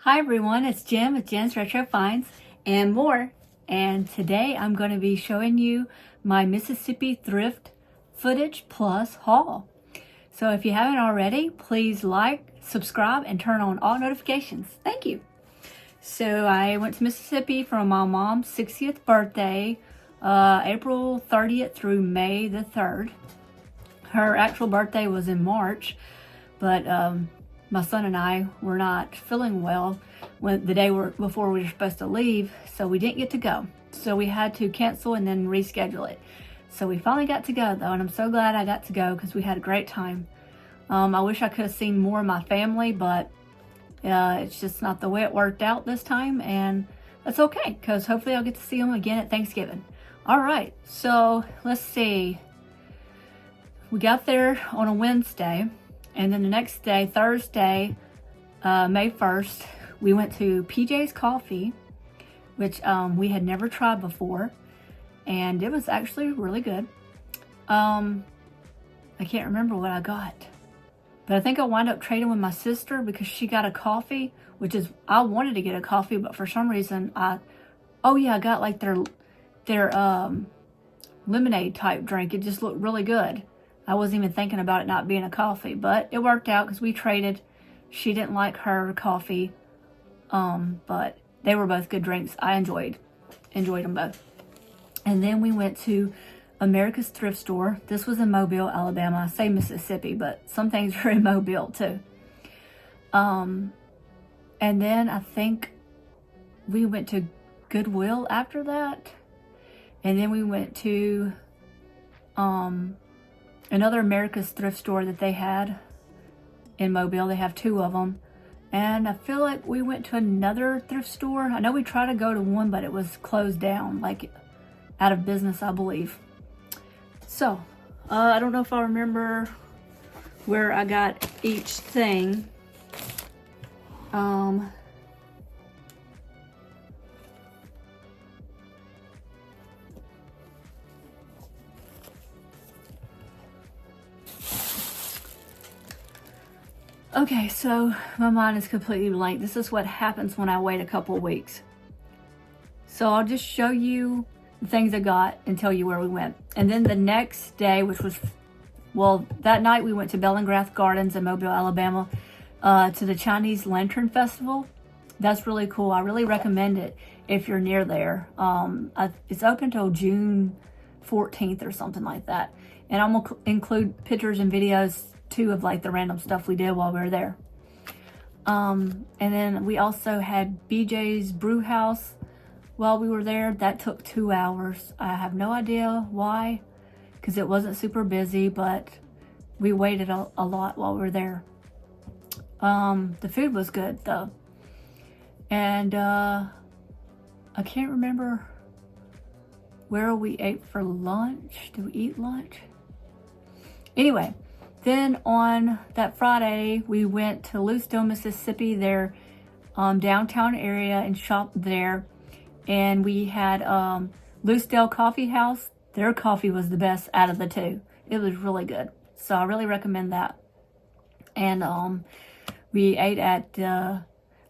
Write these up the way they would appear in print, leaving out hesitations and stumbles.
Hi everyone, it's Jim with Jim's Retro Finds and more. And today I'm going to be showing you my Mississippi thrift footage plus haul. So if you haven't already, please like, subscribe, and turn on all notifications. Thank you. So I went to Mississippi for my mom's 60th birthday, April 30th through May the 3rd. Her actual birthday was in March, but my son and I were not feeling well the day before we were supposed to leave, so we didn't get to go. So we had to cancel and then reschedule it. So we finally got to go though, and I'm so glad I got to go because we had a great time. I wish I could have seen more of my family, but it's just not the way it worked out this time, and that's okay because hopefully I'll get to see them again at Thanksgiving. All right, so let's see. We got there on a Wednesday. And then the next day, Thursday, May 1st, we went to PJ's Coffee, which we had never tried before. And it was actually really good. I can't remember what I got. But I think I wound up trading with my sister because she got a coffee, which is, I wanted to get a coffee, but for some reason I got like their lemonade type drink. It just looked really good. I wasn't even thinking about it not being a coffee, but it worked out because we traded. She didn't like her coffee, but they were both good drinks. I enjoyed them both. And then we went to America's Thrift Store. This was in Mobile, Alabama. I say Mississippi, but some things are in Mobile too. And then I think we went to Goodwill after that. And then we went to another America's Thrift Store that they had in Mobile. They have two of them. And I feel like we went to another thrift store. I know we tried to go to one, but it was closed down, like out of business, I believe. So, I don't know if I remember where I got each thing. Okay, so my mind is completely blank. This is what happens when I wait a couple weeks. So I'll just show you the things I got and tell you where we went. And then the next day, which was, well, that night we went to Bellingrath Gardens in Mobile, Alabama, to the Chinese Lantern Festival. That's really cool. I really recommend it if you're near there. It's open till June 14th or something like that. And I'm gonna include pictures and videos too of like the random stuff we did while we were there. And then we also had BJ's Brew House while we were there. That took 2 hours. I have no idea why, because it wasn't super busy, but we waited a lot while we were there. The food was good though. And I can't remember where we ate for lunch. Did we eat lunch? Anyway, then on that Friday, we went to Lucedale, Mississippi, their downtown area, and shopped there. And we had Lucedale Coffee House. Their coffee was the best out of the two. It was really good. So I really recommend that. And we ate at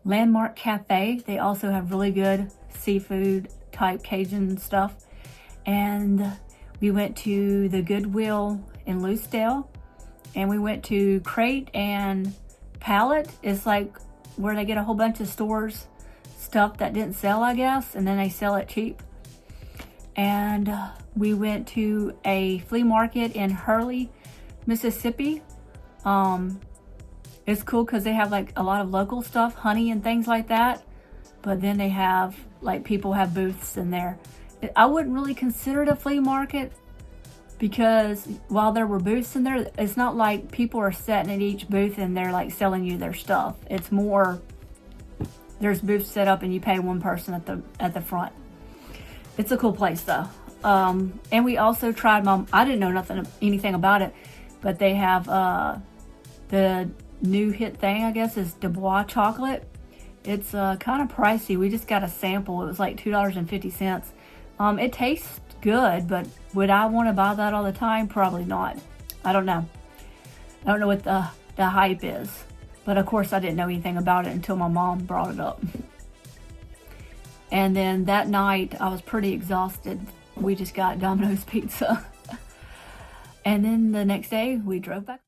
Landmark Cafe. They also have really good seafood type Cajun stuff. And we went to the Goodwill in Lucedale. And we went to Crate and Pallet. It's like where they get a whole bunch of stores, stuff that didn't sell, I guess, and then they sell it cheap. And we went to a flea market in Hurley, Mississippi. It's cool because they have like a lot of local stuff, honey and things like that. But then they have, like, people have booths in there. I wouldn't really consider it a flea market, because while there were booths in there, it's not like people are sitting at each booth and they're like selling you their stuff. It's more, there's booths set up and you pay one person at the front. It's a cool place though. And we also tried, I didn't know anything about it, but they have the new hit thing, I guess, is Dubois chocolate. It's kind of pricey. We just got a sample. It was like $2.50. It tastes good, but would I want to buy that all the time? Probably not. I don't know. I don't know what the hype is. But of course I didn't know anything about it until my mom brought it up. And then that night I was pretty exhausted. We just got Domino's pizza. And then the next day we drove back.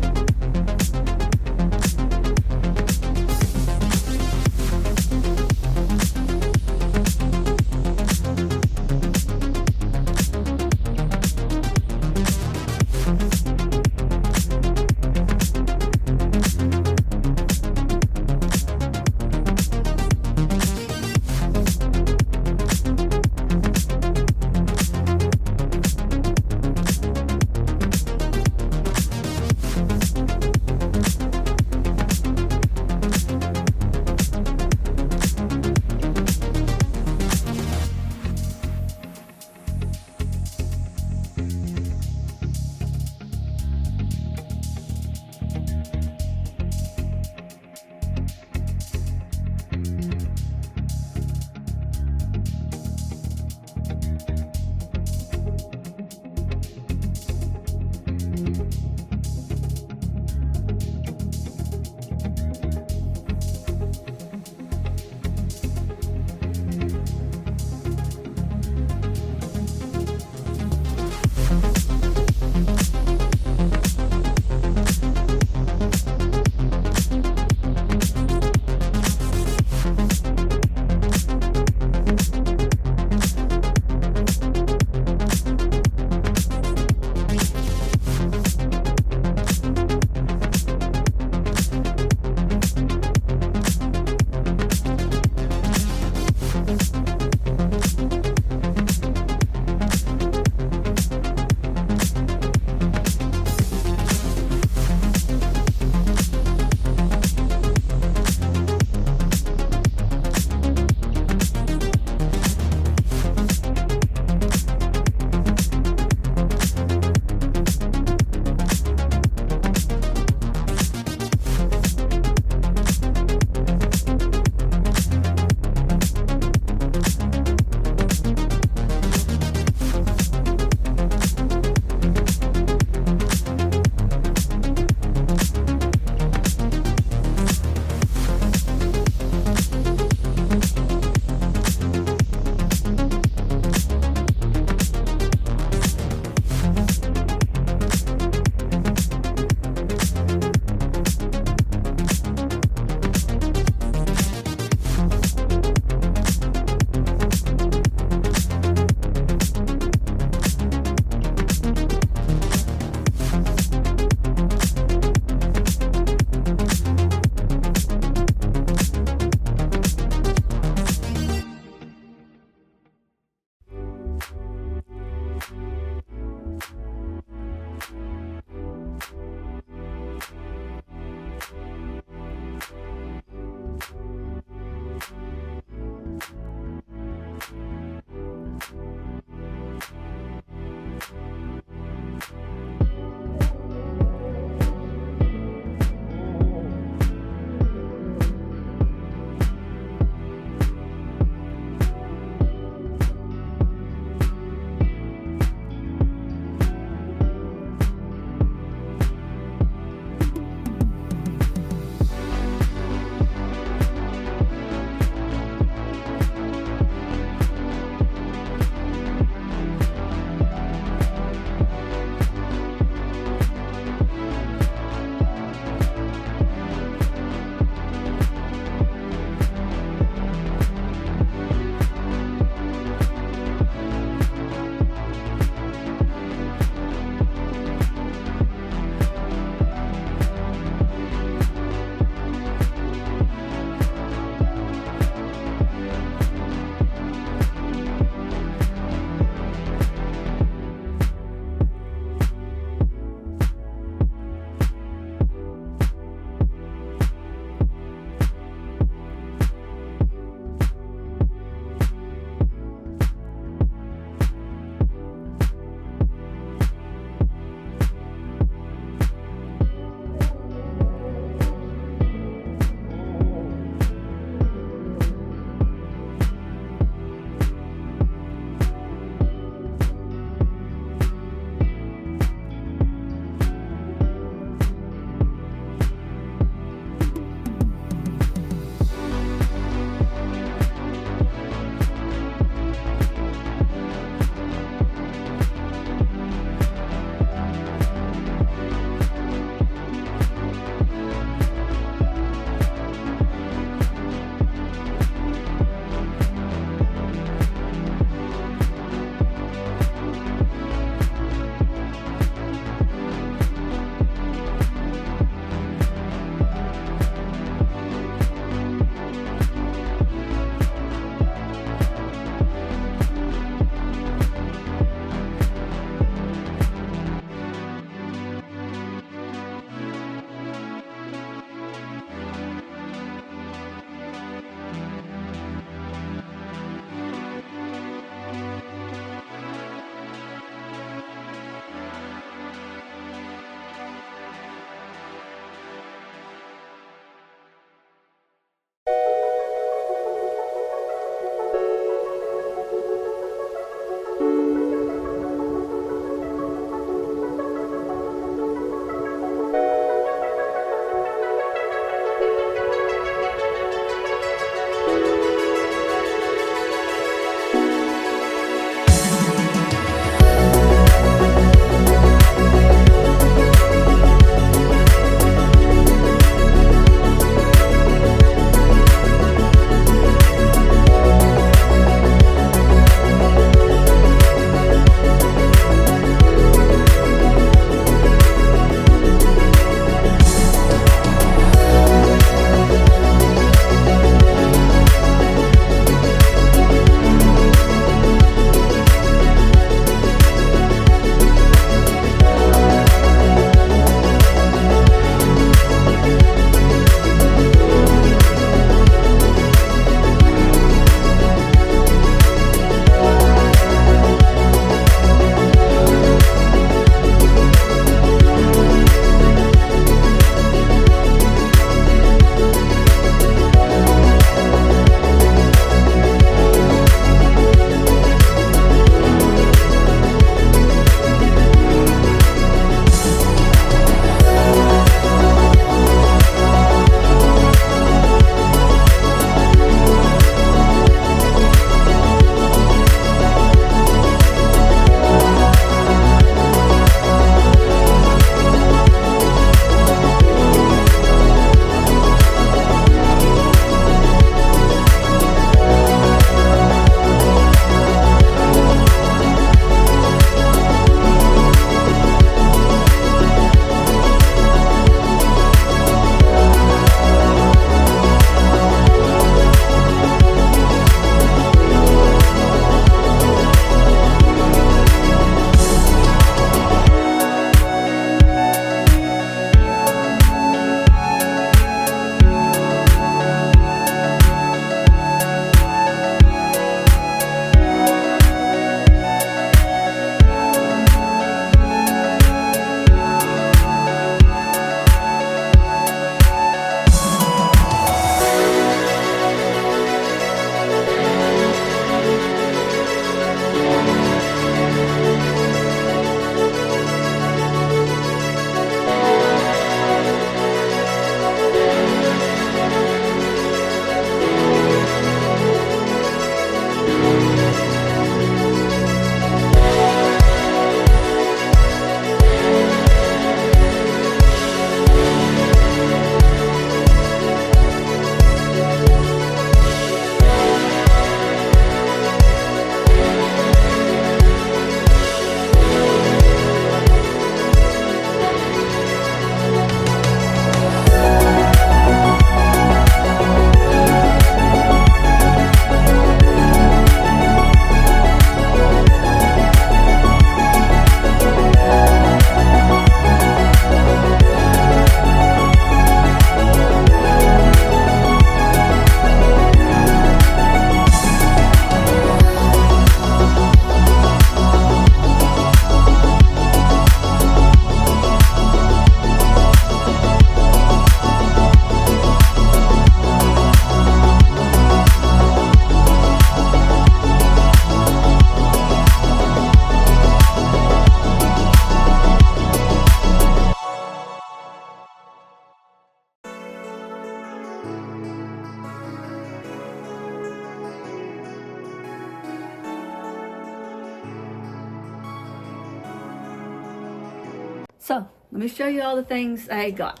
So let me show you all the things I got.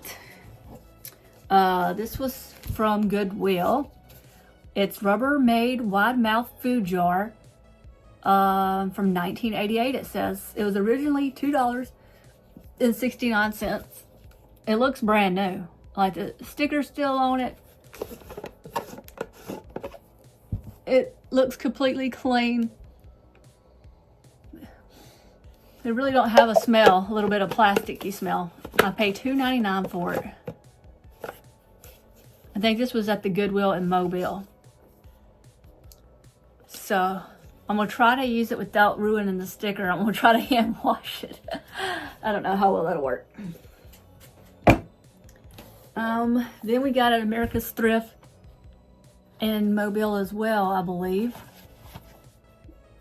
This was from Goodwill. It's Rubbermaid wide mouth food jar from 1988. It says it was originally $2.69. It looks brand new. Like the sticker's still on it. It looks completely clean. They really don't have a smell, a little bit of plasticky smell. I paid $2.99 for it. I think this was at the Goodwill in Mobile. So I'm gonna try to use it without ruining the sticker. I'm gonna try to hand wash it. I don't know how well that'll work. Then we got at America's Thrift in Mobile as well, I believe.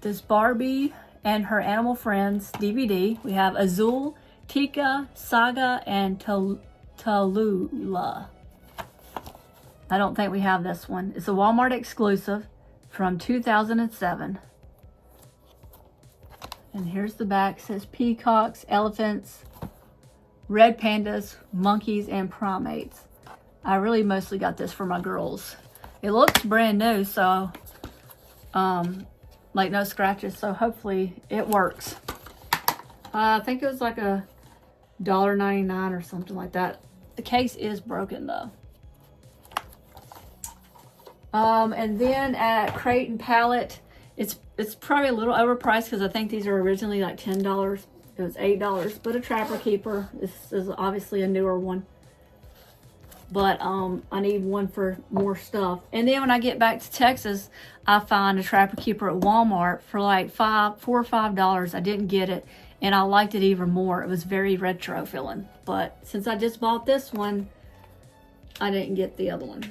This Barbie and Her Animal Friends DVD. We have Azul, Tika, Saga, and Tallulah. I don't think we have this one. It's a Walmart exclusive from 2007. And here's the back. It says peacocks, elephants, red pandas, monkeys, and primates. I really mostly got this for my girls. It looks brand new, so like no scratches, so hopefully it works. I think it was like a $1.99 or something like that. The case is broken though. And then at Crate and Pallet, it's probably a little overpriced because I think these are originally like $10. It was $8, but a Trapper Keeper. This is obviously a newer one. But I need one for more stuff. And then when I get back to Texas, I find a Trapper Keeper at Walmart for like $4 or $5. I didn't get it, and I liked it even more. It was very retro feeling. But since I just bought this one, I didn't get the other one.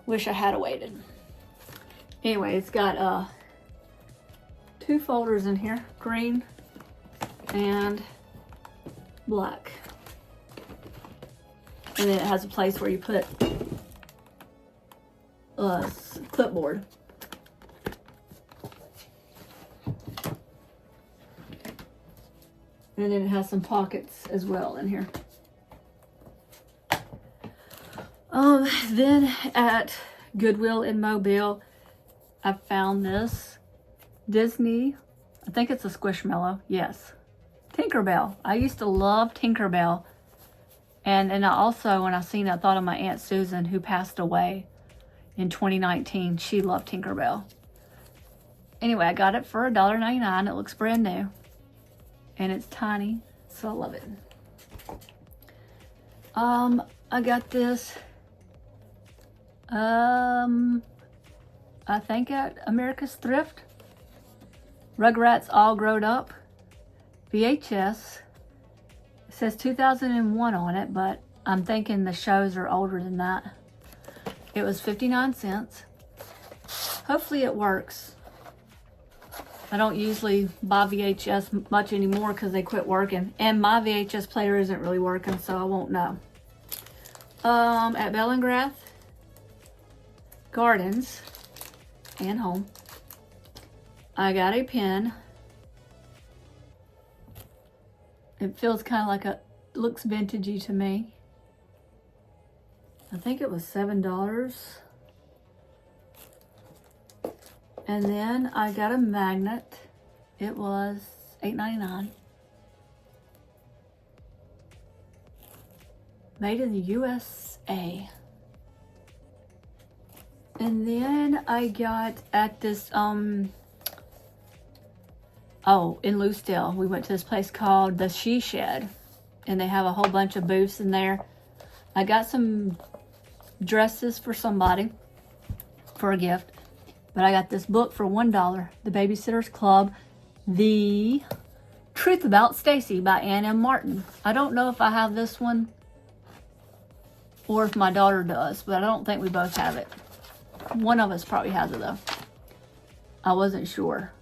Wish I had waited. Anyway, it's got 2 folders in here, green and black. And then it has a place where you put clipboard. And then it has some pockets as well in here. Then at Goodwill in Mobile, I found this Disney, I think it's a Squishmallow, yes. Tinkerbell. I used to love Tinkerbell. And I also, when I seen it, I thought of my Aunt Susan, who passed away in 2019. She loved Tinkerbell. Anyway, I got it for $1.99. It looks brand new. And it's tiny, so I love it. I got this, I think at America's Thrift. Rugrats All Growed Up. VHS. It says 2001 on it, but I'm thinking the shows are older than that. It was 59 cents. Hopefully it works. I don't usually buy VHS much anymore because they quit working. And my VHS player isn't really working, so I won't know. At Bellingrath Gardens and Home, I got a pen. It feels kind of like looks vintagey to me. I think it was $7. And then I got a magnet. It was $8.99. Made in the USA. And then I got at this, in Lucedale, we went to this place called the She Shed, and they have a whole bunch of booths in there. I got some dresses for somebody for a gift, but I got this book for $1, The Babysitter's Club, The Truth About Stacy by Ann M. Martin. I don't know if I have this one or if my daughter does, but I don't think we both have it. One of us probably has it though. I wasn't sure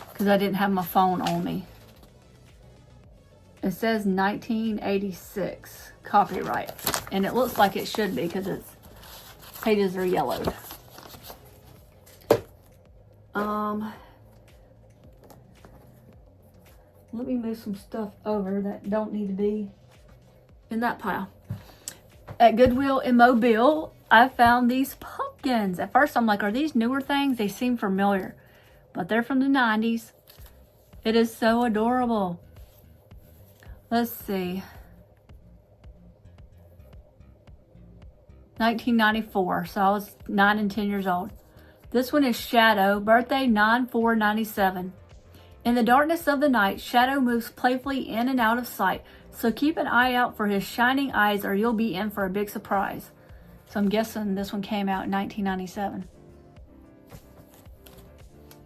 because I didn't have my phone on me. It says 1986 copyright, and it looks like it should be because its pages are yellowed. Let me move some stuff over that don't need to be in that pile. At Goodwill in Mobile, I found these pumpkins. At first I'm like, are these newer things? They seem familiar, but they're from the 90s. It is so adorable. Let's see. 1994, so I was 9 and 10 years old. This one is Shadow, birthday 9/4/97. In the darkness of the night, Shadow moves playfully in and out of sight, so keep an eye out for his shining eyes or you'll be in for a big surprise. So I'm guessing this one came out in 1997.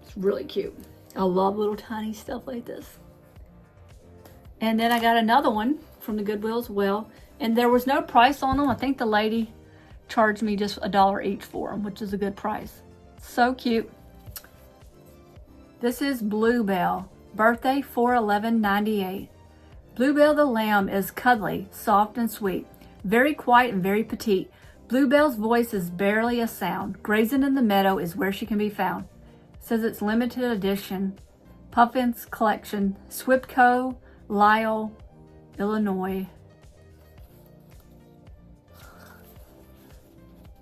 It's really cute. I love little tiny stuff like this. And then I got another one from the Goodwill as well, and there was no price on them. I think the lady charged me just $1 each for them, which is a good price. So cute. This is Bluebell, birthday 4/11/98. Bluebell the lamb is cuddly, soft and sweet, very quiet and very petite. Bluebell's voice is barely a sound. Grazing in the meadow is where she can be found. It says it's limited edition. Puffin's collection, Swipco, Lyle, Illinois.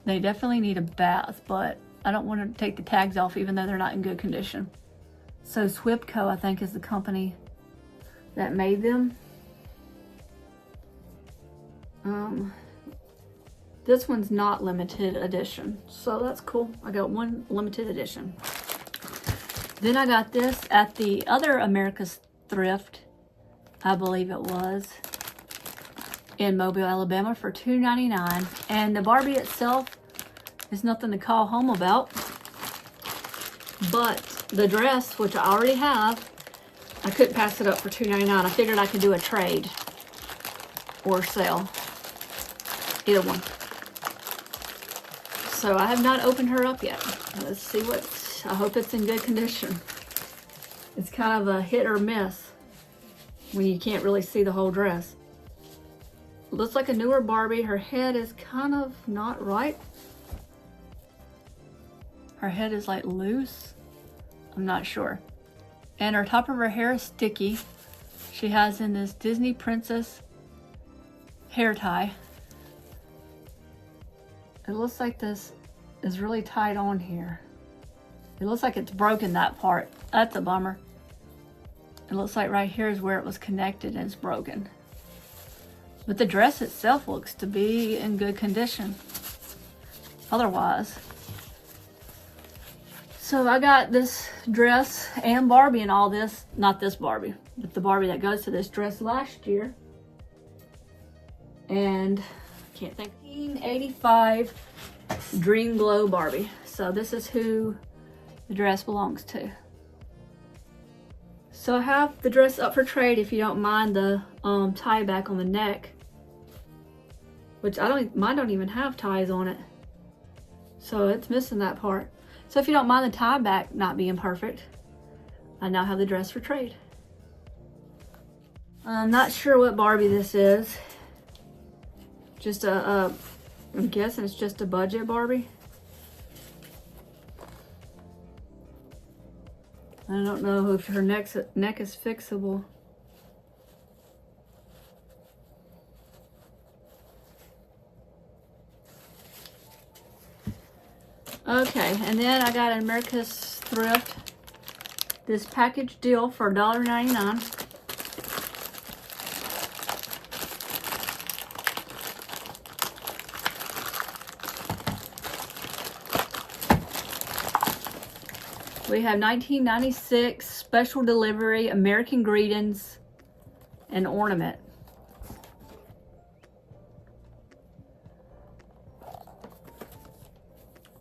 They definitely need a bath, but I don't want to take the tags off even though they're not in good condition. So Swipco, I think, is the company that made them. This one's not limited edition, so that's cool. I got one limited edition. Then I got this at the other America's Thrift, I believe it was, in Mobile, Alabama for $2.99. And the Barbie itself is nothing to call home about, but the dress, which I already have, I couldn't pass it up for $2.99. I figured I could do a trade or sell, either one. So I have not opened her up yet. Let's see I hope it's in good condition. It's kind of a hit or miss when you can't really see the whole dress. Looks like a newer Barbie. Her head is kind of not right. Her head is like loose. I'm not sure. And her top of her hair is sticky. She has in this Disney princess hair tie. It looks like this is really tied on here. It looks like it's broken, that part. That's a bummer. It looks like right here is where it was connected and it's broken. But the dress itself looks to be in good condition otherwise. So I got this dress and Barbie and all this, not this Barbie, but the Barbie that goes to this dress last year. And I can't think. 1985 Dream Glow Barbie. So this is who the dress belongs to. So I have the dress up for trade if you don't mind the tie back on the neck, which mine don't even have ties on it, so it's missing that part. So if you don't mind the tie back not being perfect, I now have the dress for trade. I'm not sure what Barbie this is. Just I'm guessing it's just a budget Barbie. I don't know if her neck is fixable. Okay, and then I got an America's Thrift, this package deal for $1.99. We have 1996 special delivery American Greetings and ornament.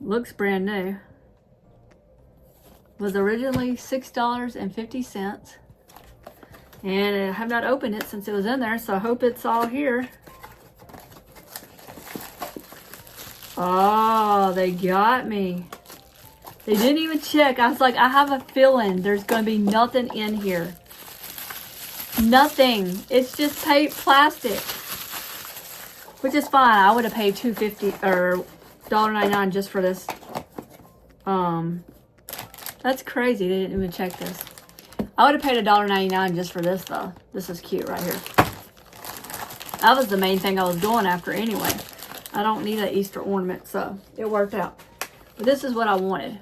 Looks brand new. Was originally $6.50. And I have not opened it since it was in there, so I hope it's all here. Oh, they got me. They didn't even check. I was like, I have a feeling there's going to be nothing in here. Nothing. It's just plastic. Which is fine. I would have paid $2.50 or $1.99 just for this. That's crazy. They didn't even check this. I would have paid $1.99 just for this though. This is cute right here. That was the main thing I was going after anyway. I don't need an Easter ornament, so it worked out. But this is what I wanted.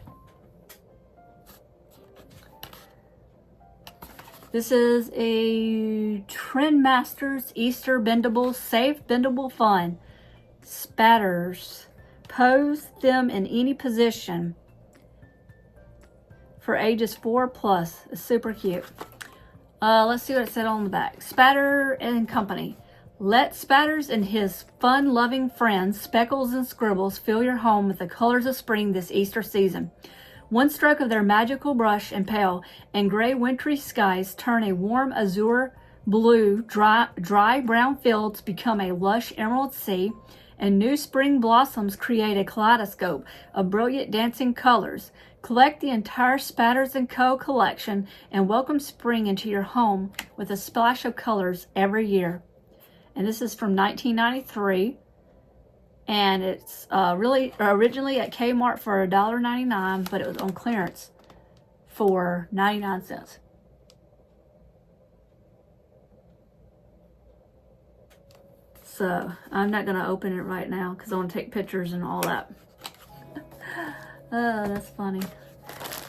This is a Trendmasters Easter Bendable, Safe Bendable Fun. Spatters. Pose them in any position for ages 4 plus. It's super cute. Let's see what it said on the back. Spatter and Company. Let Spatters and his fun-loving friends, Speckles and Scribbles, fill your home with the colors of spring this Easter season. One stroke of their magical brush and pale and gray wintry skies turn a warm azure blue, dry brown fields become a lush emerald sea, and new spring blossoms create a kaleidoscope of brilliant dancing colors. Collect the entire Spatters & Co. collection and welcome spring into your home with a splash of colors every year. And this is from 1993. And it's really originally at Kmart for $1.99, but it was on clearance for 99 cents. So I'm not going to open it right now because I want to take pictures and all that. Oh, that's funny.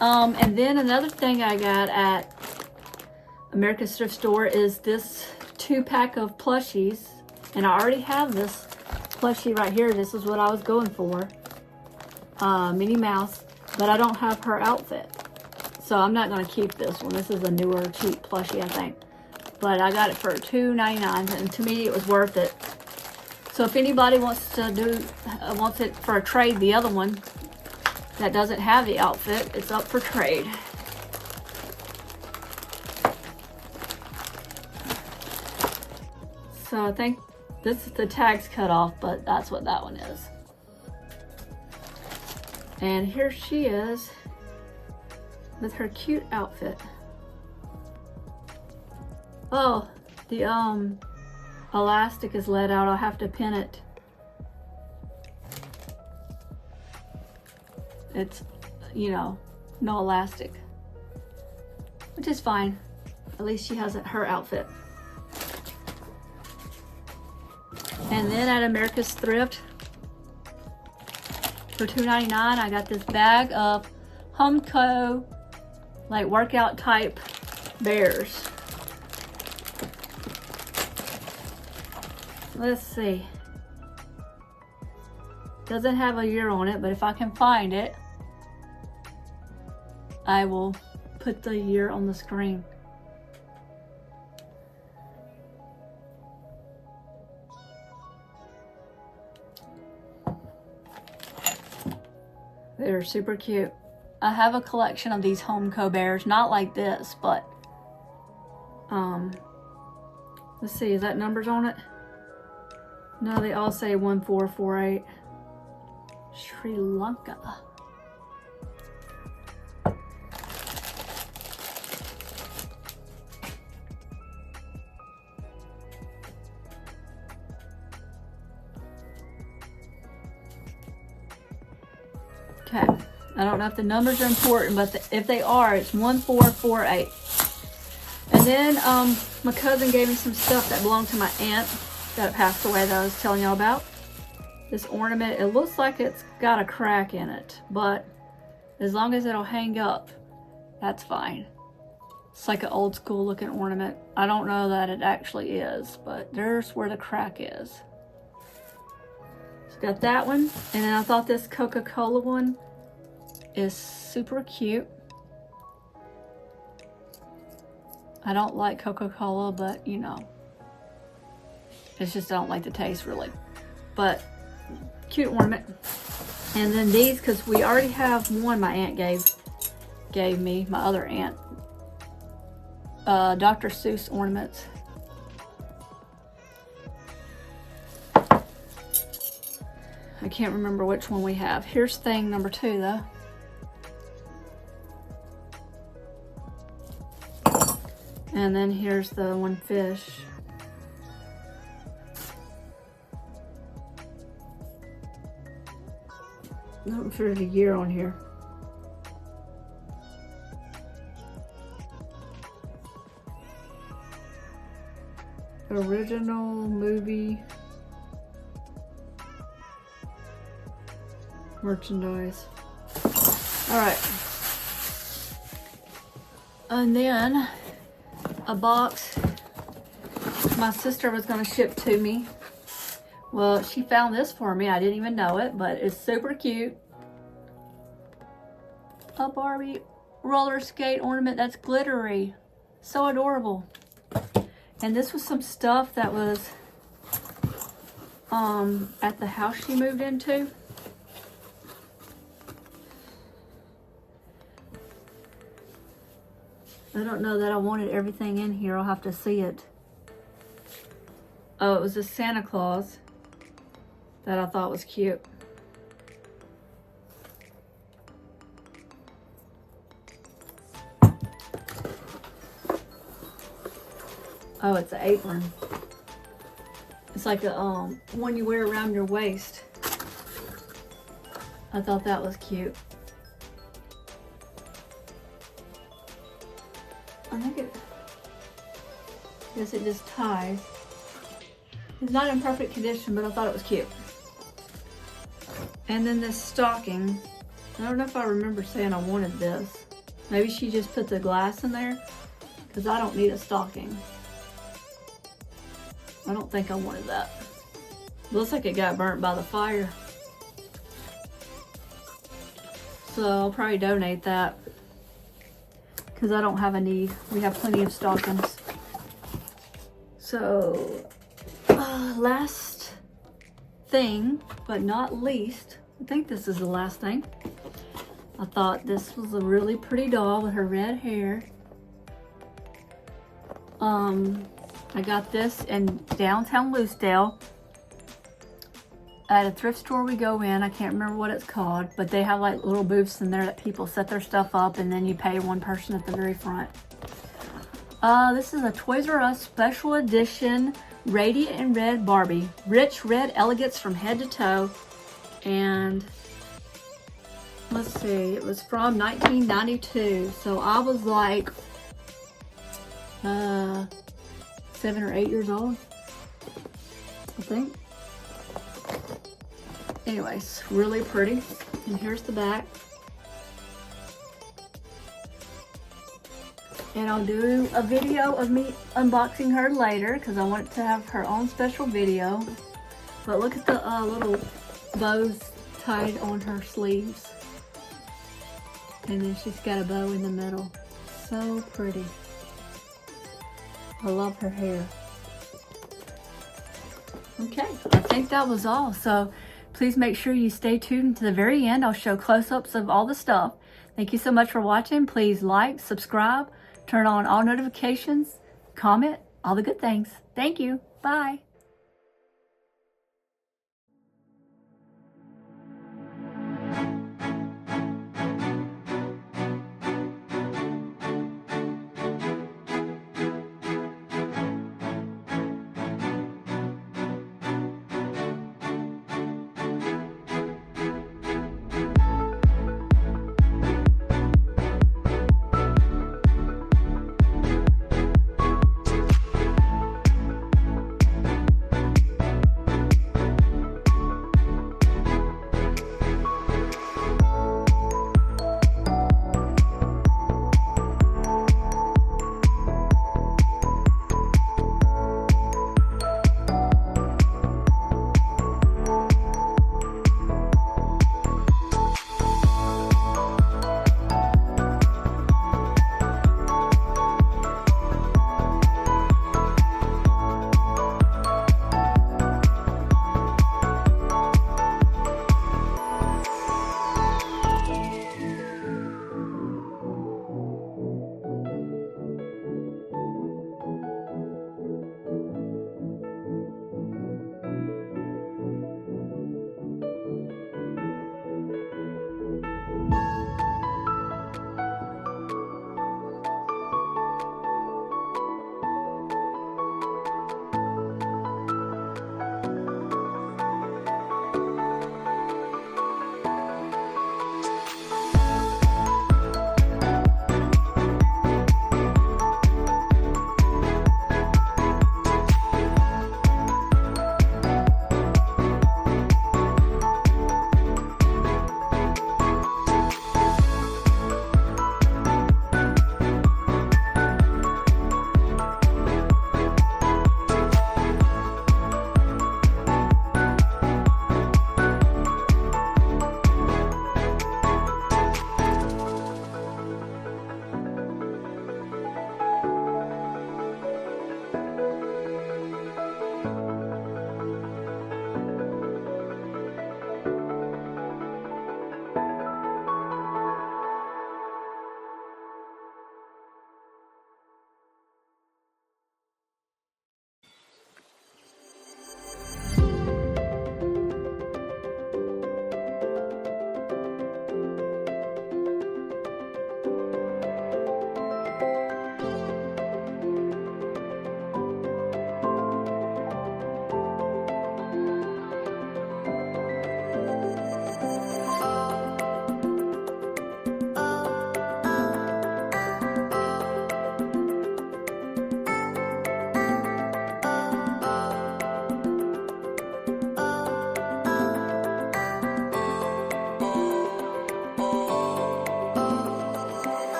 And then another thing I got at America's Thrift Store is this 2-pack of plushies. And I already have this plushie right here. This is what I was going for. Minnie Mouse. But I don't have her outfit. So I'm not going to keep this one. This is a newer, cheap plushie, I think. But I got it for $2.99, and to me it was worth it. So if anybody wants it for a trade, the other one that doesn't have the outfit, it's up for trade. So I think this is the tags cut off, but that's what that one is. And here she is with her cute outfit. Oh, the elastic is let out. I'll have to pin it. It's, you know, no elastic, which is fine. At least she has her outfit. And then at America's Thrift for $2.99, I got this bag of Humco, like workout type bears. Let's see. Doesn't have a year on it, but if I can find it, I will put the year on the screen. They're super cute. I have a collection of these Humco bears, not like this, but let's see, is that numbers on it? No, they all say 1448. Sri Lanka. Okay, I don't know if the numbers are important, but if they are, it's 1448. And then my cousin gave me some stuff that belonged to my aunt that passed away that I was telling y'all about. This ornament, it looks like it's got a crack in it, but as long as it'll hang up, that's fine. It's like an old school looking ornament. I don't know that it actually is, but there's where the crack is. So got that one, and then I thought this Coca-Cola one is super cute. I don't like Coca-Cola, but you know, it's just I don't like the taste really. But cute ornament. And then these, because we already have one my aunt gave me, my other aunt. Dr. Seuss ornaments. I can't remember which one we have. Here's thing number 2 though. And then here's the one fish. I don't know if there's a year on here. original movie merchandise. All right. And then a box my sister was going to ship to me. Well, she found this for me. I didn't even know it, but it's super cute. A Barbie roller skate ornament that's glittery. So adorable. And this was some stuff that was at the house she moved into. I don't know that I wanted everything in here. I'll have to see it. Oh, it was a Santa Claus that I thought was cute. Oh, it's an apron. It's like a one you wear around your waist. I thought that was cute. I think I guess it just ties. It's not in perfect condition, but I thought it was cute. And then this stocking. I don't know if I remember saying I wanted this. Maybe she just put the glass in there, because I don't need a stocking. I don't think I wanted that. Looks like it got burnt by the fire. So I'll probably donate that, because I don't have a need. We have plenty of stockings. So, last thing, but not least, I think this is the last thing. I thought this was a really pretty doll with her red hair. I got this in downtown Loosedale at a thrift store we go in. I can't remember what it's called, but they have like little booths in there that people set their stuff up, and then you pay one person at the very front. This is a Toys R Us special edition Radiant and Red Barbie. Rich red elegance from head to toe. And let's see, it was from 1992. So I was like 7 or 8 years old, I think. Anyways, really pretty. And here's the back. And I'll do a video of me unboxing her later, because I want to have her own special video. But look at the little bows tied on her sleeves. And then she's got a bow in the middle. So pretty. I love her hair. Okay, I think that was all. So please make sure you stay tuned to the very end. I'll show close-ups of all the stuff. Thank you so much for watching. Please like, subscribe, turn on all notifications, comment, all the good things. Thank you. Bye.